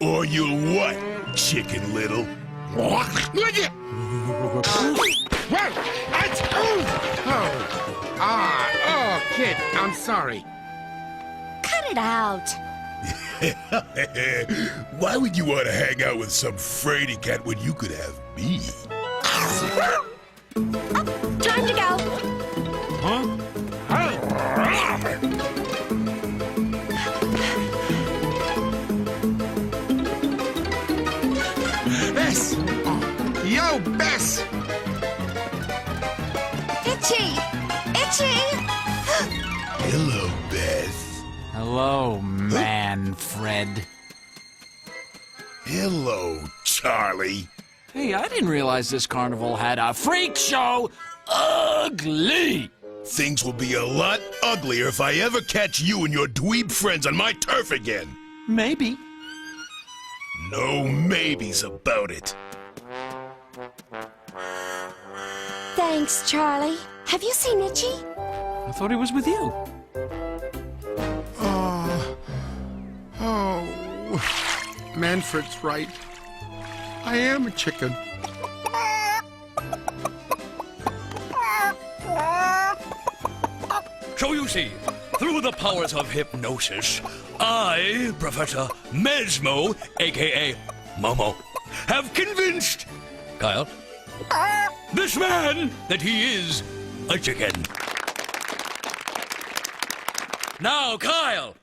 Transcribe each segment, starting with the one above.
Or you'll what, Chicken Little? Would you? Oh, kid, I'm sorry. Cut it out. Why would you want to hang out with some fraidy cat when you could have me? Time to go. Huh? Bess! Yo, Bess! Itchy! Itchy! Hello, Beth. Hello, Manfred. Hello, Charlie. Hey, I didn't realize this carnival had a freak show. Ugly! Things will be a lot uglier if I ever catch you and your dweeb friends on my turf again. Maybe. No maybes about it. Thanks, Charlie. Have you seen Itchy? I thought he was with you. Oh, Manfred's right. I am a chicken. So you see, through the powers of hypnosis, I, Professor Mesmo, a.k.a. Momo, have convinced Kyle, this man, that he is a chicken. Now, Kyle!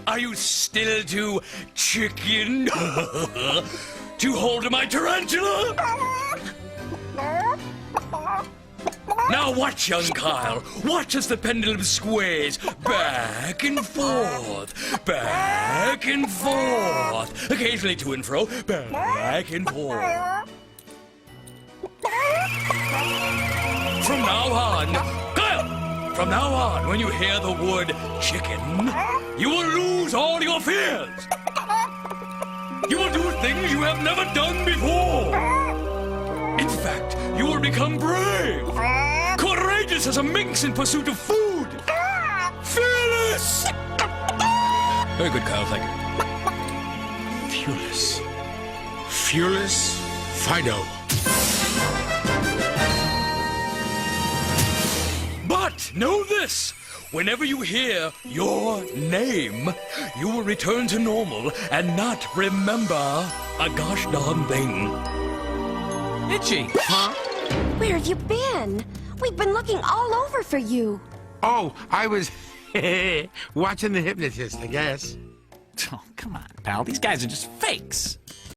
Are you still too chicken to hold my tarantula? Now watch, young Kyle. Watch as the pendulum sways back and forth, back and forth, occasionally to and fro, back and forth. From now on, Kyle, from now on, when you hear the word chicken, you will lose all your fears. You will do things you have never done before. In fact, you will become brave, courageous as a minx in pursuit of food, fearless. Very good, Kyle, thank you. Fearless. Fearless Fido. But know this, whenever you hear your name, you will return to normal and not remember a gosh darn thing. Itchy. Huh? Where have you been? We've been looking all over for you. Oh, I was watching the hypnotist, I guess. Oh, come on, pal. These guys are just fakes.